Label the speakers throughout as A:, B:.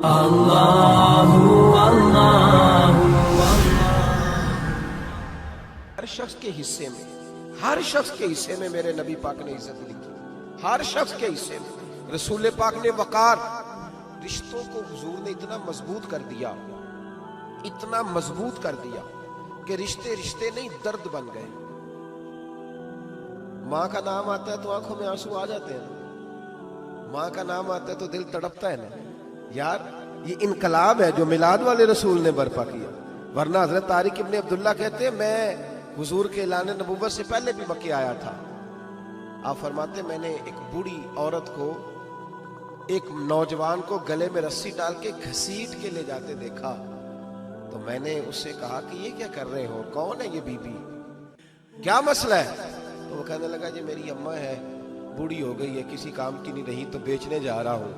A: اللہ اللہ
B: ہر شخص کے حصے میں، ہر شخص کے حصے میں میرے نبی پاک نے عزت لکھی. ہر شخص کے حصے میں رسول پاک نے وقار. رشتوں کو حضور نے اتنا مضبوط کر دیا، اتنا مضبوط کر دیا کہ رشتے رشتے نہیں درد بن گئے. ماں کا نام آتا ہے تو آنکھوں میں آنسو آ جاتے ہیں، ماں کا نام آتا ہے تو دل تڑپتا ہے نا. یار یہ انقلاب ہے جو میلاد والے رسول نے برپا کیا. ورنہ حضرت طارق ابن عبداللہ کہتے ہیں میں حضور کے اعلان نبوت سے پہلے بھی مکے آیا تھا. آپ فرماتے میں نے ایک بوڑھی عورت کو، ایک نوجوان کو گلے میں رسی ڈال کے گھسیٹ کے لے جاتے دیکھا تو میں نے اس سے کہا کہ یہ کیا کر رہے ہو، کون ہے یہ بی بی، کیا مسئلہ ہے؟ تو وہ کہنے لگا جی میری اماں ہے، بوڑھی ہو گئی ہے، کسی کام کی نہیں رہی تو بیچنے جا رہا ہوں.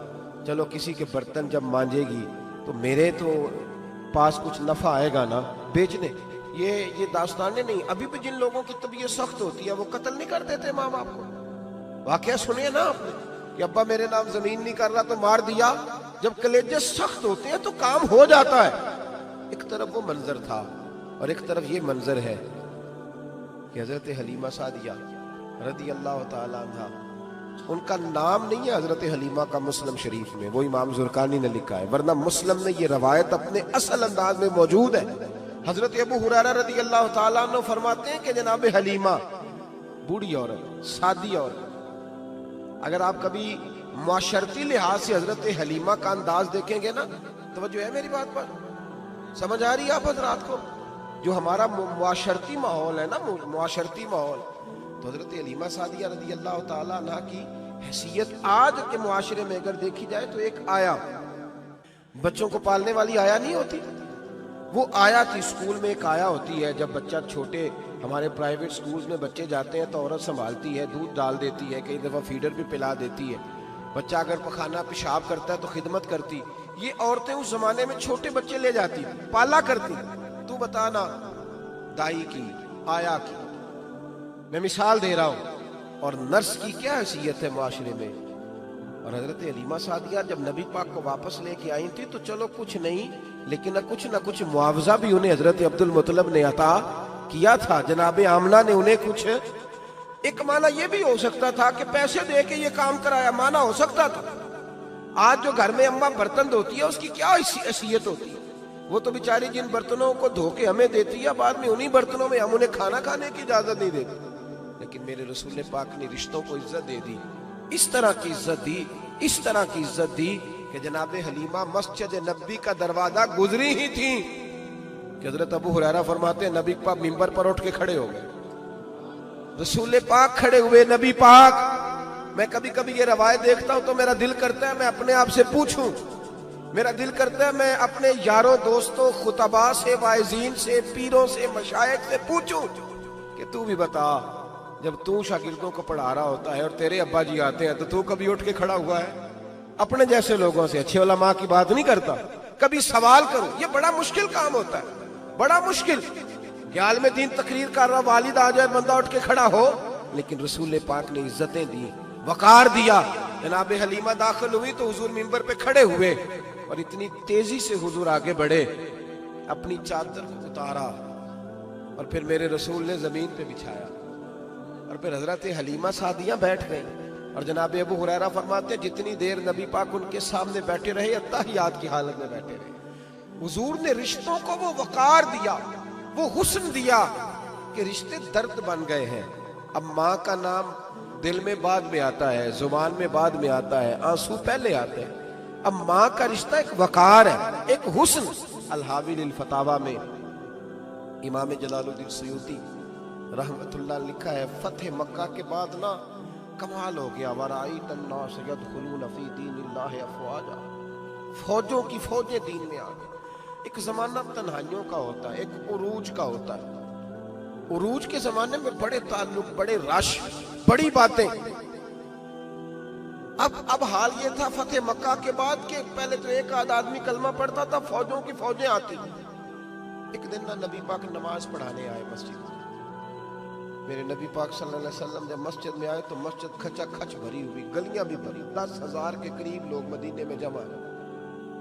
B: چلو کسی کے برتن جب مانجے گی تو میرے تو پاس کچھ نفع آئے گا نا بیچنے. یہ داستانیں نہیں. ابھی بھی جن لوگوں کی طبیعت سخت ہوتی ہے وہ قتل نہیں کر دیتے ماں باپ کو. واقعہ سنیے نا آپ نے کہ ابا میرے نام زمین نہیں کر رہا تو مار دیا. جب کلیجے سخت ہوتے ہیں تو کام ہو جاتا ہے. ایک طرف وہ منظر تھا اور ایک طرف یہ منظر ہے کہ حضرت حلیمہ سعدیہ رضی اللہ تعالی عنہ، ان کا نام نہیں ہے حضرت حلیمہ کا مسلم شریف میں، وہ امام زرقانی نے لکھا ہے، ورنہ مسلم میں یہ روایت اپنے اصل انداز میں موجود ہے. حضرت ابو ہریرہ رضی اللہ تعالیٰ عنہ فرماتے ہیں کہ جناب حلیمہ بوڑھی عورت، سادی عورت. اگر آپ کبھی معاشرتی لحاظ سے حضرت حلیمہ کا انداز دیکھیں گے نا، توجہ ہے میری بات پر، سمجھ آ رہی ہے آپ حضرات کو؟ جو ہمارا معاشرتی ماحول ہے نا، معاشرتی ماحول، تو حضرت حلیمہ سعدیہ رضی اللہ تعالیٰ عنہ کی حیثیت آج کے معاشرے میں اگر دیکھی جائے تو ایک آیا، بچوں کو پالنے والی آیا نہیں ہوتی، وہ آیا تھی. اسکول میں ایک آیا ہوتی ہے، جب بچہ چھوٹے ہمارے پرائیویٹ سکولز میں بچے جاتے ہیں تو عورت سنبھالتی ہے، دودھ ڈال دیتی ہے، کئی دفعہ فیڈر بھی پلا دیتی ہے. بچہ اگر پخانہ پیشاب کرتا ہے تو خدمت کرتی. یہ عورتیں اس زمانے میں چھوٹے بچے لے جاتی، پالا کرتی. تو بتانا دائی کی، آیا کی، میں مثال دے رہا ہوں. اور نرس کی کیا حیثیت ہے معاشرے میں. اور حضرت حلیمہ سعدیہ جب نبی پاک کو واپس لے کے آئی تھی تو چلو کچھ نہیں، لیکن نہ کچھ معاوضہ بھی انہیں حضرت عبد المطلب نے عطا کیا تھا. جناب آمنہ نے انہیں کچھ، ایک معنی یہ بھی ہو سکتا تھا کہ پیسے دے کے یہ کام کرایا، معنی ہو سکتا تھا. آج جو گھر میں اماں برتن دھوتی ہے اس کی کیا حیثیت ہوتی ہے؟ وہ تو بیچاری جن برتنوں کو دھو کے ہمیں دیتی ہے، بعد میں انہی برتنوں میں ہم انہیں کھانا کھانے کی اجازت نہیں دیتے. لیکن میرے رسول پاک نے رشتوں کو عزت دے دی، اس طرح کی عزت دی، اس طرح کی عزت دی کہ جناب حلیمہ مسجد نبی کا دروازہ گزری ہی تھی کہ حضرت ابو ہریرہ فرماتے ہیں نبی پاک منبر پر اٹھ کے کھڑے ہو گئے. رسول پاک کھڑے ہوئے، نبی پاک. میں کبھی کبھی یہ روایت دیکھتا ہوں تو میرا دل کرتا ہے میں اپنے آپ سے پوچھوں، میرا دل کرتا ہے میں اپنے یاروں دوستوں خطباء سے، واعظین سے، پیروں سے، مشائخ سے پوچھوں کہ تو بھی بتا، جب تو شاگردوں کو پڑھا رہا ہوتا ہے اور تیرے ابا جی آتے ہیں تو کبھی اٹھ کے کھڑا ہوا ہے؟ اپنے جیسے لوگوں سے، اچھے علماء کی بات نہیں کرتا، کبھی سوال کروں. یہ بڑا مشکل کام ہوتا ہے، بڑا مشکل. کہ عالم دین تقریر کر رہا، والد آ جائے، بندہ اٹھ کے کھڑا ہو. لیکن رسول پاک نے عزتیں دی، وقار دیا. جناب حلیمہ داخل ہوئی تو حضور منبر پہ کھڑے ہوئے اور اتنی تیزی سے حضور آگے بڑھے، اپنی چادر کو اتارا اور پھر میرے رسول نے زمین پہ بچھایا اور پھر حضرت حلیمہ سعدیہ بیٹھ گئی. اور جناب ابو ہریرہ فرماتے جتنی دیر نبی پاک ان کے سامنے بیٹھے رہے اتحیات کی حالت میں بیٹھے رہے. حضور نے رشتوں کو وہ وقار دیا، وہ حسن دیا کہ رشتے درد بن گئے ہیں. اب ماں کا نام دل میں بعد میں آتا ہے، زبان میں بعد میں آتا ہے، آنسو پہلے آتے ہیں. اب ماں کا رشتہ ایک وقار ہے، ایک حسن. الحاوی للفتاوی میں امام جلال الدین سیوطی رحمت اللہ لکھا ہے فتح مکہ کے بعد نا کمال ہو گیا. وَرَأَيْتَ النَّاسَ يَدْخُلُونَ فِي دِينِ اللَّهِ أَفْوَاجًا، فوجوں کی فوجیں دین میں آ گئی. ایک زمانہ تنہائیوں کا ہوتا ہے، ایک عروج کا ہوتا ہے. عروج کے زمانے میں بڑے تعلق، بڑے رش، بڑی باتیں. اب حال یہ تھا فتح مکہ کے بعد کہ پہلے تو ایک آدھ آدمی کلمہ پڑھتا تھا، فوجوں کی فوجیں آتی. ایک دن نہ نبی پاک نماز پڑھانے آئے مسجد میں. میرے نبی پاک صلی اللہ علیہ وسلم جب مسجد میں آئے تو مسجد کھچا کھچ بھری ہوئی، گلیاں بھی بھری، 10,000 کے قریب لوگ مدینے میں جمع ہیں.